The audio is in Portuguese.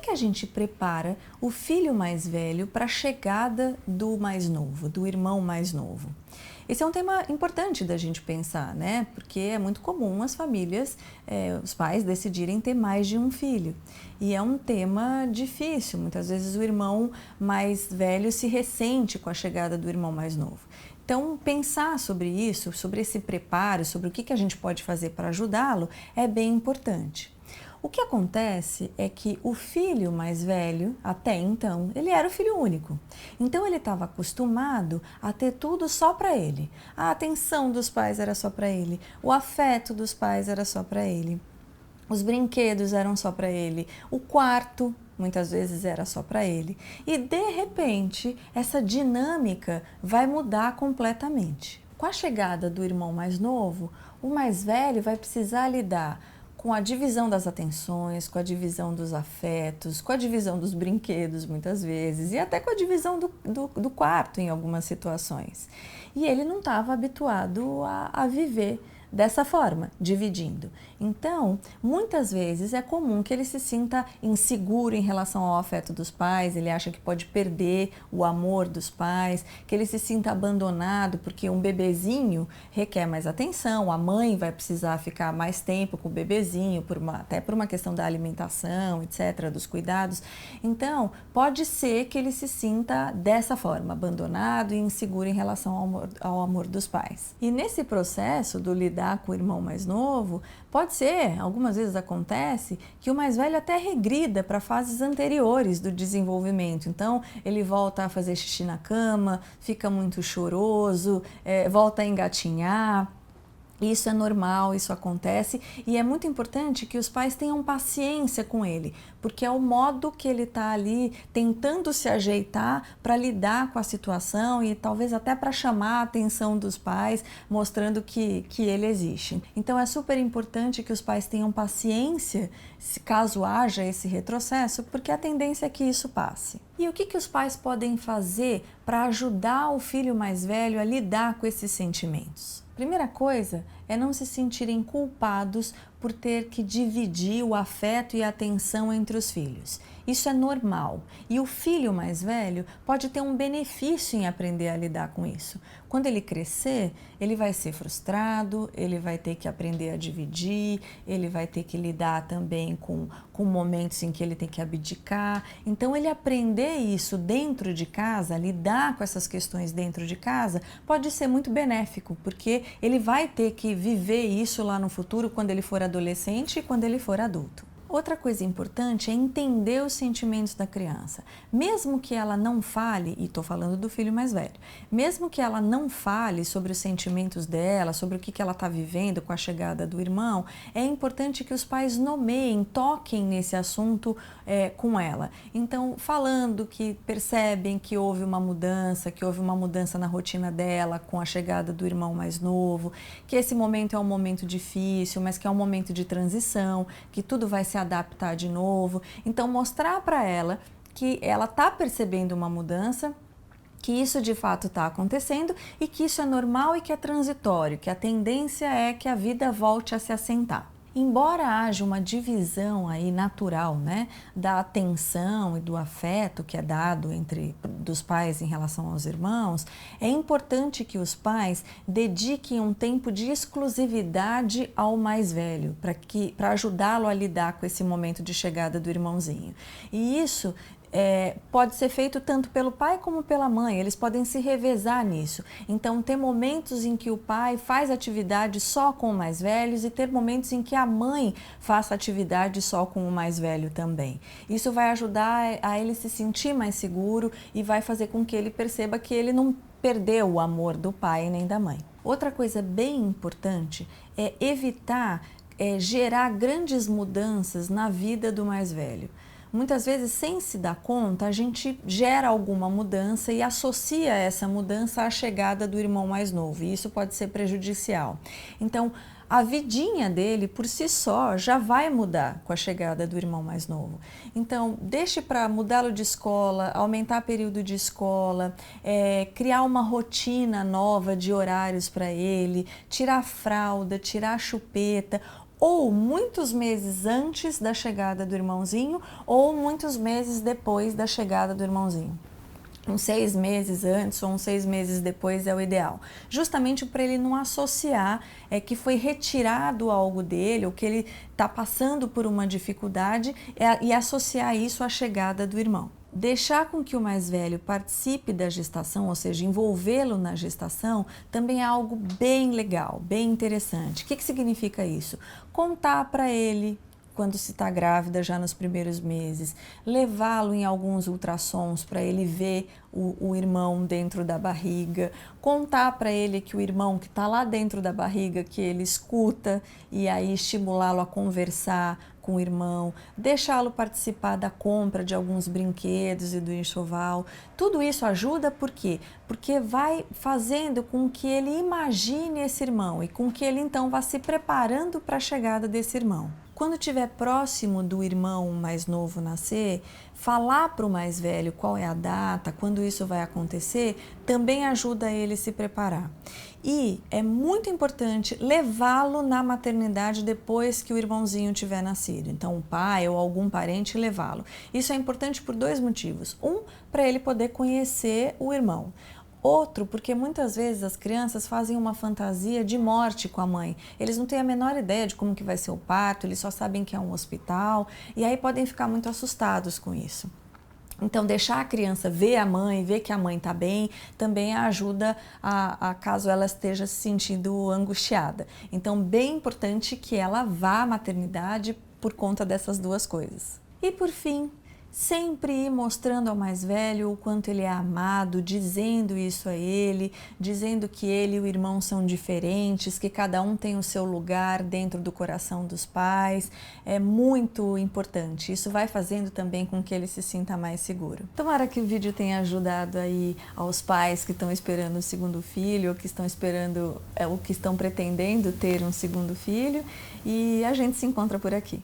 que a gente prepara o filho mais velho para a chegada do mais novo, do irmão mais novo? Esse é um tema importante da gente pensar, né? Porque é muito comum as famílias, os pais decidirem ter mais de um filho. E é um tema difícil, muitas vezes o irmão mais velho se ressente com a chegada do irmão mais novo. Então, pensar sobre isso, sobre esse preparo, sobre o que a gente pode fazer para ajudá-lo, é bem importante. O que acontece é que o filho mais velho, até então, ele era o filho único. Então ele estava acostumado a ter tudo só para ele. A atenção dos pais era só para ele, o afeto dos pais era só para ele, os brinquedos eram só para ele, o quarto muitas vezes era só para ele. E de repente, essa dinâmica vai mudar completamente. Com a chegada do irmão mais novo, o mais velho vai precisar lidar com a divisão das atenções, com a divisão dos afetos, com a divisão dos brinquedos muitas vezes e até com a divisão do quarto em algumas situações. E ele não estava habituado a viver dessa forma, dividindo. Então, muitas vezes é comum que ele se sinta inseguro em relação ao afeto dos pais, ele acha que pode perder o amor dos pais, que ele se sinta abandonado porque um bebezinho requer mais atenção, a mãe vai precisar ficar mais tempo com o bebezinho, até por uma questão da alimentação, etc., dos cuidados. Então, pode ser que ele se sinta dessa forma, abandonado e inseguro em relação ao amor dos pais. E nesse processo do lidar com o irmão mais novo, pode ser, algumas vezes acontece, que o mais velho até regrida para fases anteriores do desenvolvimento. Então, ele volta a fazer xixi na cama, fica muito choroso, volta a engatinhar. Isso é normal, isso acontece e é muito importante que os pais tenham paciência com ele, porque é o modo que ele está ali tentando se ajeitar para lidar com a situação e talvez até para chamar a atenção dos pais, mostrando que ele existe. Então é super importante que os pais tenham paciência caso haja esse retrocesso, porque a tendência é que isso passe. E o que os pais podem fazer para ajudar o filho mais velho a lidar com esses sentimentos? Primeira coisa é não se sentirem culpados por ter que dividir o afeto e a atenção entre os filhos. Isso é normal e o filho mais velho pode ter um benefício em aprender a lidar com isso. Quando ele crescer, ele vai ser frustrado, ele vai ter que aprender a dividir, ele vai ter que lidar também com momentos em que ele tem que abdicar. Então, ele aprender isso dentro de casa, lidar com essas questões dentro de casa, pode ser muito benéfico, porque ele vai ter que viver isso lá no futuro, quando ele for adolescente e quando ele for adulto. Outra coisa importante é entender os sentimentos da criança. Mesmo que ela não fale, e estou falando do filho mais velho, mesmo que ela não fale sobre os sentimentos dela, sobre o que ela está vivendo com a chegada do irmão, é importante que os pais nomeiem, toquem nesse assunto com ela. Então, falando que percebem que houve uma mudança na rotina dela com a chegada do irmão mais novo, que esse momento é um momento difícil, mas que é um momento de transição, que tudo vai se adaptar de novo. Então, mostrar para ela que ela está percebendo uma mudança, que isso de fato está acontecendo e que isso é normal e que é transitório, que a tendência é que a vida volte a se assentar. Embora haja uma divisão aí natural, né, da atenção e do afeto que é dado dos pais em relação aos irmãos, é importante que os pais dediquem um tempo de exclusividade ao mais velho, para ajudá-lo a lidar com esse momento de chegada do irmãozinho. E isso pode ser feito tanto pelo pai como pela mãe, eles podem se revezar nisso. Então, ter momentos em que o pai faz atividade só com os mais velhos e ter momentos em que a mãe faça atividade só com o mais velho também. Isso vai ajudar a ele se sentir mais seguro e vai fazer com que ele perceba que ele não perdeu o amor do pai nem da mãe. Outra coisa bem importante é evitar gerar grandes mudanças na vida do mais velho. Muitas vezes, sem se dar conta, a gente gera alguma mudança e associa essa mudança à chegada do irmão mais novo, e isso pode ser prejudicial. Então, a vidinha dele, por si só, já vai mudar com a chegada do irmão mais novo. Então, deixe para mudá-lo de escola, aumentar o período de escola, criar uma rotina nova de horários para ele, tirar a fralda, tirar a chupeta, ou muitos meses antes da chegada do irmãozinho, ou muitos meses depois da chegada do irmãozinho. Uns 6 meses antes ou uns 6 meses depois é o ideal. Justamente para ele não associar que foi retirado algo dele ou que ele está passando por uma dificuldade e associar isso à chegada do irmão. Deixar com que o mais velho participe da gestação, ou seja, envolvê-lo na gestação, também é algo bem legal, bem interessante. O que significa isso? Contar para ele quando se está grávida já nos primeiros meses, levá-lo em alguns ultrassons para ele ver o irmão dentro da barriga, contar para ele que o irmão que está lá dentro da barriga, que ele escuta e aí estimulá-lo a conversar com o irmão, deixá-lo participar da compra de alguns brinquedos e do enxoval. Tudo isso ajuda por quê? Porque vai fazendo com que ele imagine esse irmão e com que ele então vá se preparando para a chegada desse irmão. Quando estiver próximo do irmão mais novo nascer, falar para o mais velho qual é a data, quando isso vai acontecer, também ajuda ele a se preparar. E é muito importante levá-lo na maternidade depois que o irmãozinho tiver nascido. Então, o pai ou algum parente levá-lo. Isso é importante por 2 motivos. Um, para ele poder conhecer o irmão. Outro, porque muitas vezes as crianças fazem uma fantasia de morte com a mãe. Eles não têm a menor ideia de como que vai ser o parto, eles só sabem que é um hospital e aí podem ficar muito assustados com isso. Então, deixar a criança ver a mãe, ver que a mãe está bem, também ajuda a caso ela esteja se sentindo angustiada. Então, bem importante que ela vá à maternidade por conta dessas 2 coisas. E por fim, sempre ir mostrando ao mais velho o quanto ele é amado, dizendo isso a ele, dizendo que ele e o irmão são diferentes, que cada um tem o seu lugar dentro do coração dos pais. É muito importante. Isso vai fazendo também com que ele se sinta mais seguro. Tomara que o vídeo tenha ajudado aí aos pais que estão esperando o segundo filho, ou que estão esperando, ou que estão pretendendo ter um segundo filho. E a gente se encontra por aqui.